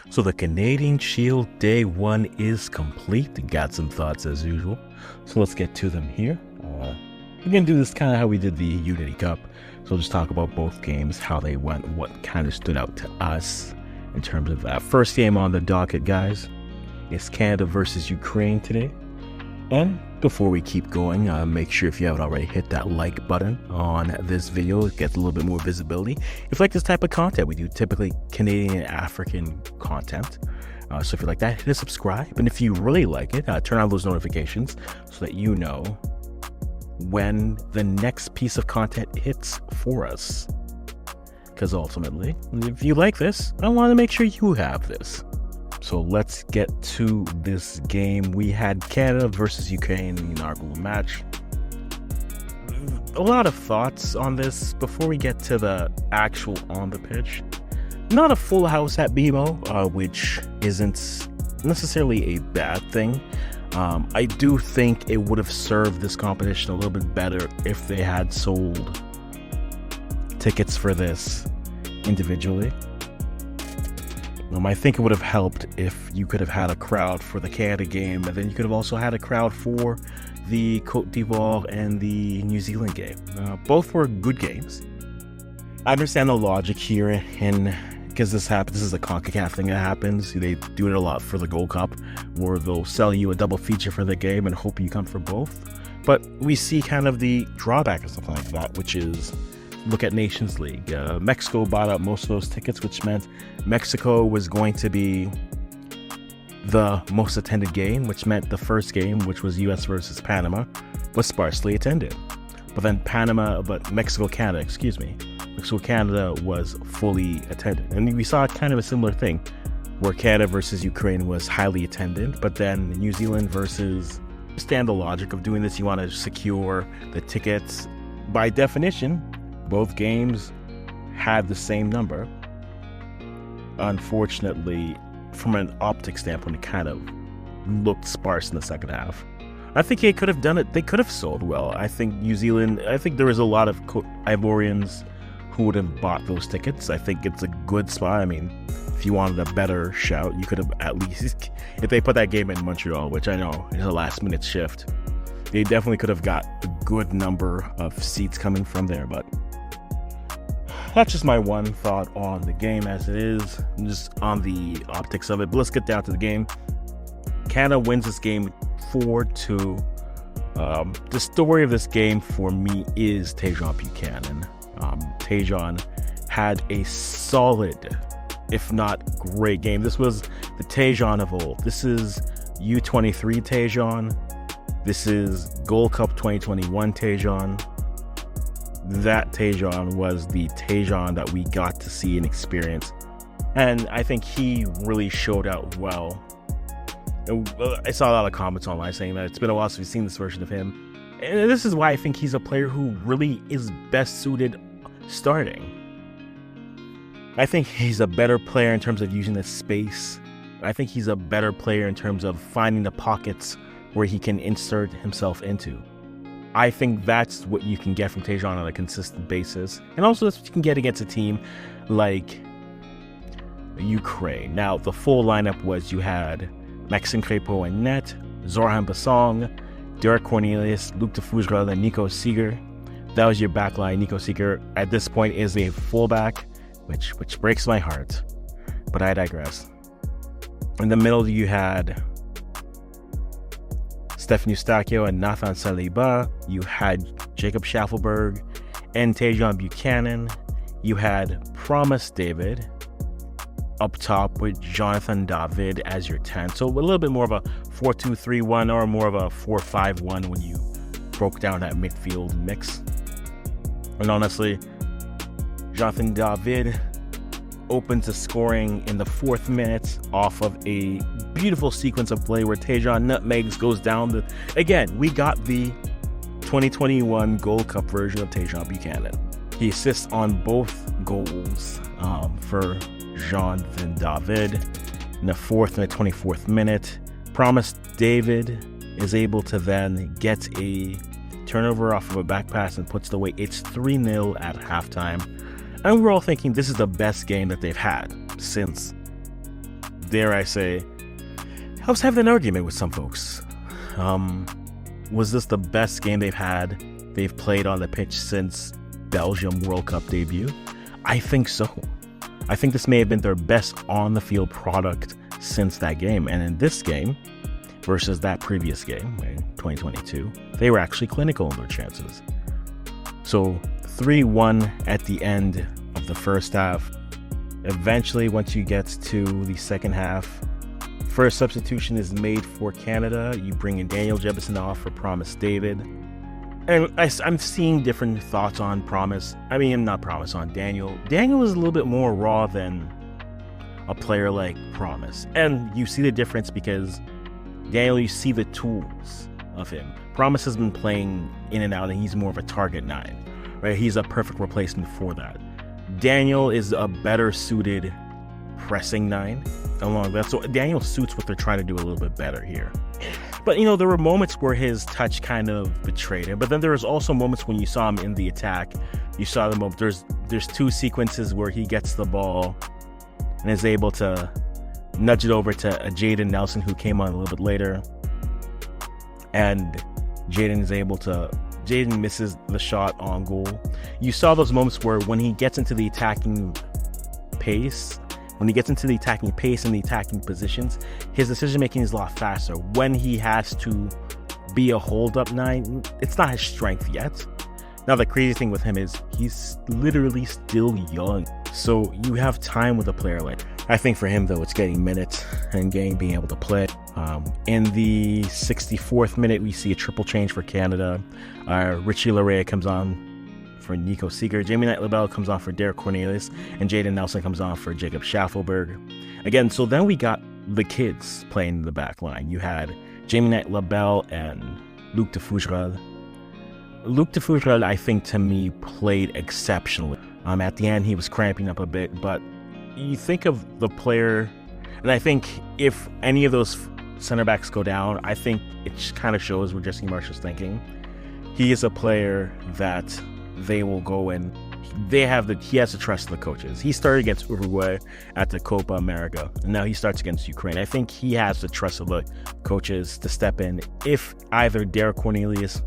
So the Canadian Shield Day 1 is complete. Got some thoughts as usual. So let's get to them here. We're going to do this kind of how we did the Unity Cup. So we'll just talk about both games, how they went, what kind of stood out to us in terms of that. First game on the docket, guys, is Canada versus Ukraine today. And before we keep going, make sure if you haven't already, hit that like button on this video. It gets a little bit more visibility. If you like this type of content, we do typically Canadian and African content. So if you like that, hit subscribe. And if you really like it, turn on those notifications so that you know when the next piece of content hits for us. Because ultimately, if you like this, I want to make sure you have this. So let's get to this game. We had Canada versus Ukraine in the inaugural match. A lot of thoughts on this before we get to the actual on the pitch. Not a full house at BMO, which isn't necessarily a bad thing. I do think it would have served this competition a little bit better if they had sold tickets for this individually. I think it would have helped if you could have had a crowd for the Canada game, and then you could have also had a crowd for the Cote d'Ivoire and the New Zealand game. Both were good games. I understand the logic here, and because this is a CONCACAF thing that happens. They do it a lot for the Gold Cup, where they'll sell you a double feature for the game and hope you come for both. But we see kind of the drawback of something like that, which is look at Nations League. Mexico bought up most of those tickets, which meant Mexico was going to be the most attended game, which meant the first game, which was US versus Panama, was sparsely attended. But Mexico Canada was fully attended. And we saw kind of a similar thing where Canada versus Ukraine was highly attended, but then New Zealand versus, understand the logic of doing this, you want to secure the tickets. By definition, both games had the same number. Unfortunately, from an optic standpoint, it kind of looked sparse in the second half. I think they could have done it. They could have sold well. I think New Zealand, I think there was a lot of Ivorians who would have bought those tickets. I think it's a good spot. I mean, if you wanted a better shout, you could have at least, if they put that game in Montreal, which I know is a last minute shift, they definitely could have got a good number of seats coming from there. But that's just my one thought on the game as it is, just on the optics of it. But let's get down to the game. Canada wins this game 4-2. The story of this game for me is Tajon Buchanan. Tajon had a solid, if not great game. This was the Tajon of old. This is U23 Tajon. This is Gold Cup 2021 Tajon. That Tajon was the Tajon that we got to see and experience. And I think he really showed out well. I saw a lot of comments online saying that it's been a while since we've seen this version of him. And this is why I think he's a player who really is best suited starting. I think he's a better player in terms of using the space. I think he's a better player in terms of finding the pockets where he can insert himself into. I think that's what you can get from Tajon on a consistent basis. And also that's what you can get against a team like Ukraine. Now, the full lineup was you had Maxime Crépeau and net, Zorhan Basong, Derek Cornelius, Luc de Fougerolles, and Nico Seeger. That was your backline. Nico Seeger at this point is a fullback, which breaks my heart, but I digress. In the middle, you had Stephen Eustachio and Nathan Saliba. You had Jacob Schaffelberg and Tajon Buchanan. You had Promise David up top with Jonathan David as your 10. So a little bit more of a 4-2-3-1 or more of a 4-5-1 when you broke down that midfield mix. And honestly, Jonathan David opens the scoring in the 4th minute off of a beautiful sequence of play where Tajon nutmegs goes down. Again, we got the 2021 Gold Cup version of Tajon Buchanan. He assists on both goals for Jonathan David in the 4th and the 24th minute. Promise David is able to then get a turnover off of a back pass and puts it away. It's 3-0 at halftime. And we're all thinking this is the best game that they've had since dare I say, I was having an argument with some folks. Was this the best game they've played on the pitch since Belgium World Cup debut? I think so. I think this may have been their best on-the-field product since that game. And in this game, versus that previous game, in 2022, they were actually clinical in their chances. So 3-1 at the end of the first half. Eventually, once you get to the second half, first substitution is made for Canada. You bring in Daniel Jebison off for Promise David. And I'm seeing different thoughts on Promise. I mean, not Promise, on Daniel. Daniel is a little bit more raw than a player like Promise. And you see the difference because Daniel, you see the tools of him. Promise has been playing in and out, and he's more of a target 9, right? He's a perfect replacement for that. Daniel is a better suited pressing 9 along that. So Daniel suits what they're trying to do a little bit better here. But, there were moments where his touch kind of betrayed him. But then there was also moments when you saw him in the attack. You saw the moment. There's 2 sequences where he gets the ball and is able to nudge it over to Jaden Nelson, who came on a little bit later. And Jaden misses the shot on goal. You saw those moments where when he gets into the attacking pace, and the attacking positions, his decision-making is a lot faster. When he has to be a hold-up 9, it's not his strength yet. Now, the crazy thing with him is he's literally still young. So you have time with a player like that. I think for him, though, it's getting minutes and being able to play. In the 64th minute, we see a triple change for Canada. Richie Larea comes on for Nico Seeger. Jamie Knight-Labelle comes on for Derek Cornelius, and Jaden Nelson comes on for Jacob Schaffelberg. Again, so then we got the kids playing in the back line. You had Jamie Knight-Labelle and Luc de Fougerolles. Luc de Fougerolles, I think, to me, played exceptionally. At the end, he was cramping up a bit, but you think of the player, and I think if any of those center backs go down, I think it kind of shows what Jesse Marshall's thinking. He is a player that they will go and he has the trust of the coaches. He started against Uruguay at the Copa America, and now he starts against Ukraine. I think he has the trust of the coaches to step in if either Derek Cornelius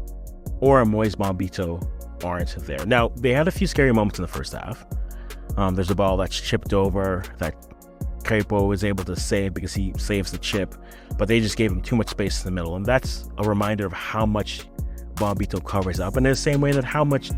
or Moise Bombito aren't there. Now, they had a few scary moments in the first half. There's a ball that's chipped over that Crepo was able to save because he saves the chip, but they just gave him too much space in the middle, and that's a reminder of how much Bombito covers up, and in the same way that how much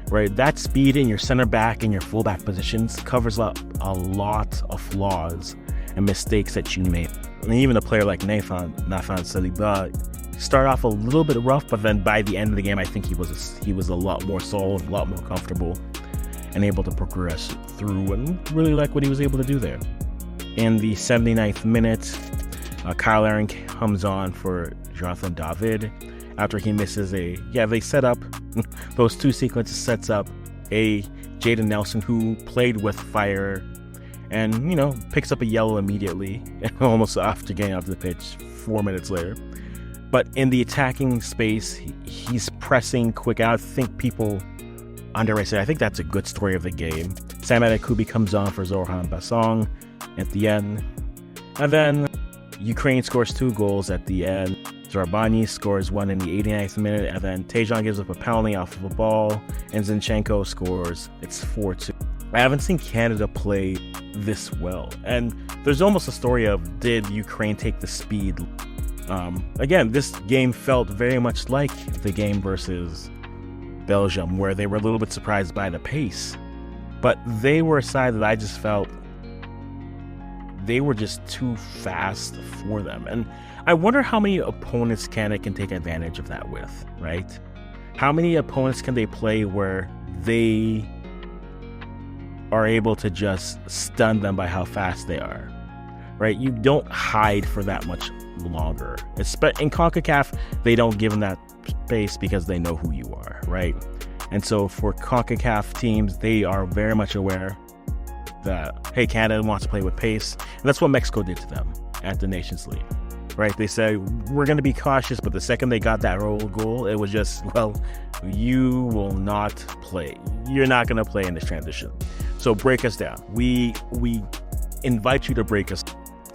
right, that speed in your center back and your fullback positions covers up a lot of flaws and mistakes that you made. And even a player like Nathan Saliba started off a little bit rough, but then by the end of the game, I think he was a lot more solid, a lot more comfortable, and able to progress through, and really like what he was able to do there. In the 79th minute, Kyle Aaron comes on for Jonathan David after he misses they set up those 2 sequences, sets up a Jaden Nelson who played with fire and, picks up a yellow immediately, almost after getting off the pitch 4 minutes later. But in the attacking space, he's pressing quick out. I think people underestimate. I think that's a good story of the game. Samuel Kubi comes on for Zoran Bassong at the end. And then Ukraine scores 2 goals at the end. Zarbani scores 1 in the 89th minute, and then Tejan gives up a penalty off of a ball, and Zinchenko scores. It's 4-2. I haven't seen Canada play this well, and there's almost a story of, did Ukraine take the speed? Again, this game felt very much like the game versus Belgium, where they were a little bit surprised by the pace, but they were a side that I just felt they were just too fast for them. And I wonder how many opponents Canada can take advantage of that with, right? How many opponents can they play where they are able to just stun them by how fast they are, right? You don't hide for that much longer. In CONCACAF, they don't give them that space because they know who you are, right? And so for CONCACAF teams, they are very much aware that, hey, Canada wants to play with pace. And that's what Mexico did to them at the Nations League, right? They said, we're going to be cautious, but the second they got that goal, it was just, well, you will not play. You're not going to play in this transition. So break us down. We invite you to break us.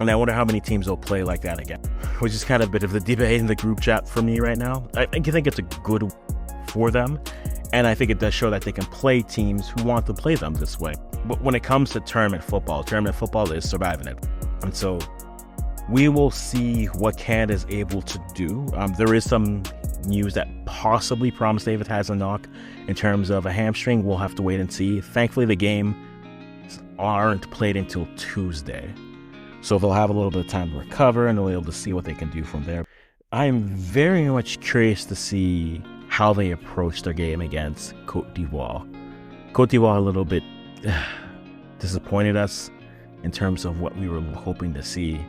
And I wonder how many teams will play like that again, which is kind of a bit of the debate in the group chat for me right now. I think it's a good for them, and I think it does show that they can play teams who want to play them this way. But when it comes to tournament football is surviving it. And so we will see what Canada is able to do. There is some news that possibly Promise David has a knock in terms of a hamstring. We'll have to wait and see. Thankfully, the games aren't played until Tuesday, so they'll have a little bit of time to recover and they'll be able to see what they can do from there. I'm very much curious to see how they approach their game against Cote d'Ivoire. Cote d'Ivoire a little bit disappointed us in terms of what we were hoping to see.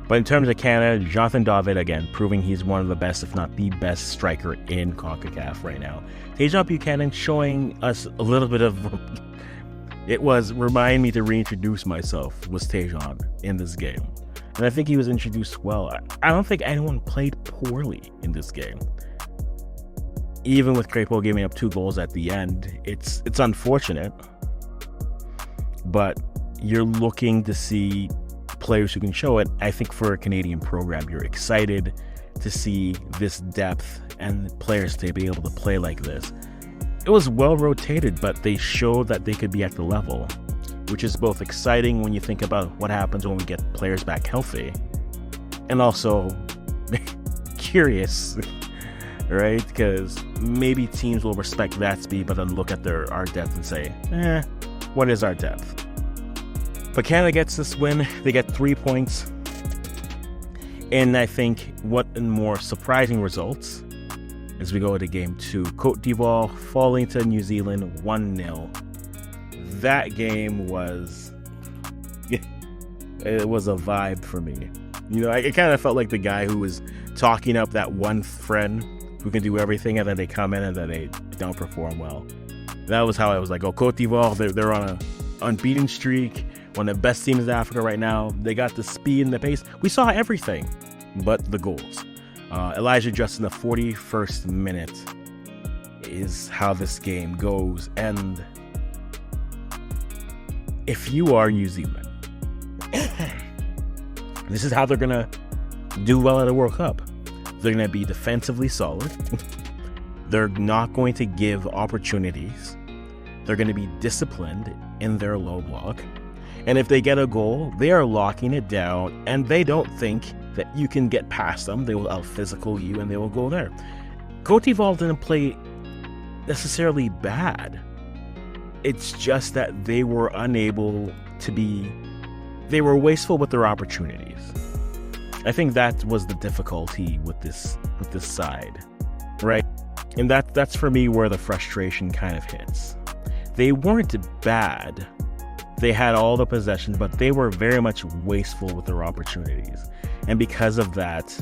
But in terms of Canada, Jonathan David, again, proving he's one of the best, if not the best striker in CONCACAF right now. Tejan Buchanan showing us a little bit of... remind me to reintroduce myself, was Tejan in this game. And I think he was introduced well. I don't think anyone played poorly in this game. Even with Crépeau giving up 2 goals at the end, it's unfortunate. But you're looking to see players who can show it. I think for a Canadian program, you're excited to see this depth and players to be able to play like this. It was well rotated, but they showed that they could be at the level, which is both exciting when you think about what happens when we get players back healthy, and also curious, right? Because maybe teams will respect that speed, but then look at our depth and say, what is our depth? But Canada gets this win. They get 3 points. And I think what more surprising results as we go to game 2. Cote d'Ivoire falling to New Zealand 1-0. That game was... it was a vibe for me. You know, I kind of felt like the guy who was talking up that one friend who can do everything, and then they come in and then they don't perform well. That was how I was like, oh, Cote d'Ivoire, they're on a unbeaten streak. One of the best teams in Africa right now. They got the speed and the pace. We saw everything but the goals. Elijah just in the 41st minute is how this game goes. And if you are New Zealand, this is how they're going to do well at a World Cup. They're going to be defensively solid. They're not going to give opportunities. They're going to be disciplined in their low block. And if they get a goal, they are locking it down, and they don't think that you can get past them. They will out-physical you, and they will go there. Cote d'Ivoire didn't play necessarily bad. It's just that they were unable to be... They were wasteful with their opportunities. I think that was the difficulty with this side, right? And that's for me where the frustration kind of hits. They weren't bad. They had all the possessions, but they were very much wasteful with their opportunities. And because of that,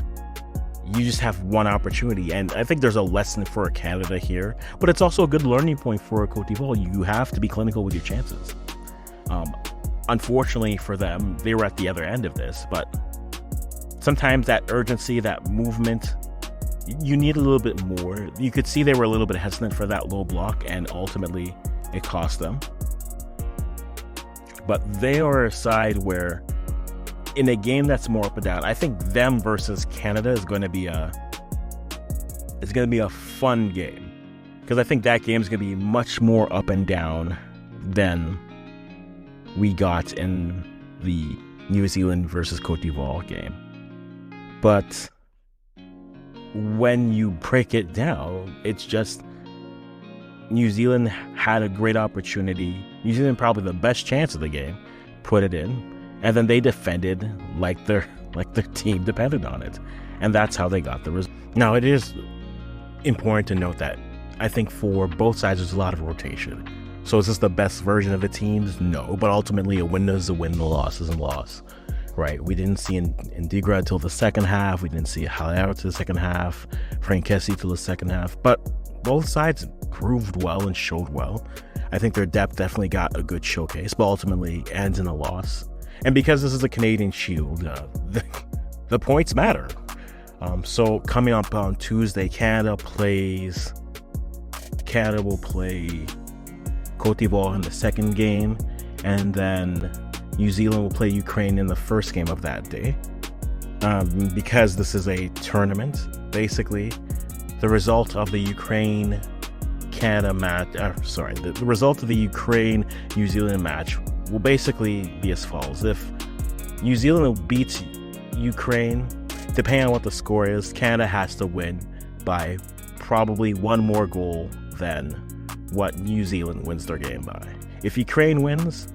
you just have one opportunity. And I think there's a lesson for Canada here, but it's also a good learning point for Cote d'Ivoire. You have to be clinical with your chances. Unfortunately for them, they were at the other end of this, but sometimes that urgency, that movement, you need a little bit more. You could see they were a little bit hesitant for that low block, and ultimately it cost them. But they are a side where, in a game that's more up and down, I think them versus Canada is going to be a fun game, because I think that game is going to be much more up and down than we got in the New Zealand versus Cote d'Ivoire game. But when you break it down, it's just New Zealand had a great opportunity. New Zealand probably the best chance of the game, put it in, and then they defended like their team depended on it, and that's how they got the result. Now, it is important to note that I think for both sides there's a lot of rotation. So is this the best version of the teams? No, but ultimately a win is a win, a loss is a loss, right? We didn't see Ndigra until the second half. We didn't see Haller to the second half, Frank Kessie till the second half, but both sides proved well and showed well. I think their depth definitely got a good showcase, but ultimately ends in a loss. And because this is a Canadian Shield, the points matter. So coming up on Tuesday, Canada will play Cote d'Ivoire in the second game, and then New Zealand will play Ukraine in the first game of that day. Because this is a tournament, basically, the result of the Ukraine-Canada match, the result of the Ukraine-New Zealand match will basically be as follows. If New Zealand beats Ukraine, depending on what the score is, Canada has to win by probably one more goal than what New Zealand wins their game by. If Ukraine wins,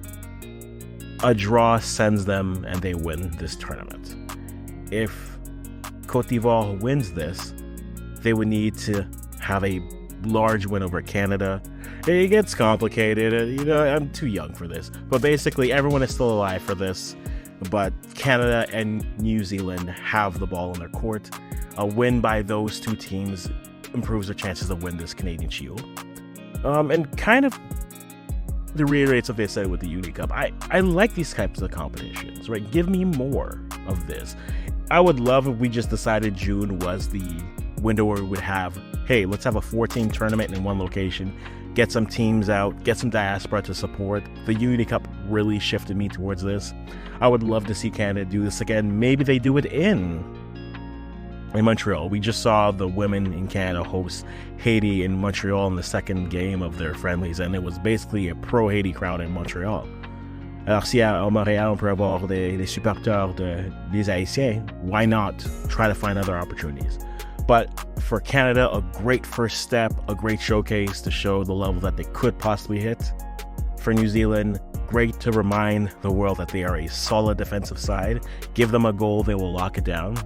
a draw sends them and they win this tournament. If Cote d'Ivoire wins this, they would need to have a large win over Canada. It gets complicated, I'm too young for this, but basically everyone is still alive for this. But Canada and New Zealand have the ball in their court. A win by those two teams improves their chances to win this Canadian Shield. And kind of reiterates what they said with the Uni Cup. I like these types of competitions, right? Give me more of this. I would love if we just decided June was the window where we would have, hey, let's have a 4-team tournament in one location, get some teams out, get some diaspora to support. The Uni Cup really shifted me towards this. I would love to see Canada do this again. Maybe they do it in Montreal. We just saw the women in Canada host Haiti in Montreal in the second game of their friendlies, and it was basically a pro-Haiti crowd in Montreal. Alors si à Montréal on peut avoir des supporters des Haïtiens, why not try to find other opportunities? But for Canada, a great first step, a great showcase to show the level that they could possibly hit. For New Zealand, great to remind the world that they are a solid defensive side. Give them a goal, they will lock it down.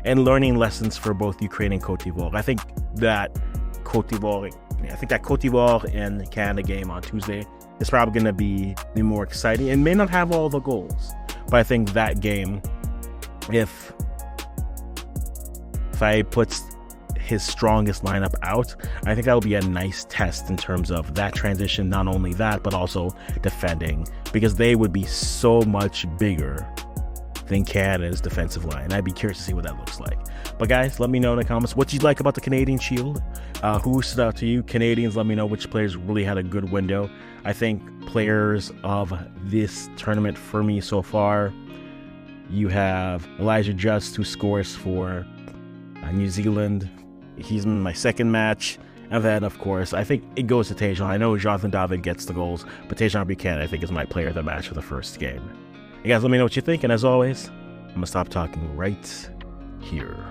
And learning lessons for both Ukraine and Cote d'Ivoire. I think that Cote d'Ivoire and Canada game on Tuesday is probably going to be the more exciting. It may not have all the goals, but I think that game, if Faye puts his strongest lineup out, I think that'll be a nice test in terms of that transition. Not only that, but also defending, because they would be so much bigger than Canada's defensive line. I'd be curious to see what that looks like. But guys, let me know in the comments what you like about the Canadian Shield. Who stood out to you? Canadians, let me know which players really had a good window. I think players of this tournament for me so far, you have Elijah Just, who scores for New Zealand. He's in my second match. And then, of course, I think it goes to Tejan. I know Jonathan David gets the goals, but Tejan Buchanan, I think, is my player of the match for the first game. You guys, let me know what you think. And as always, I'm going to stop talking right here.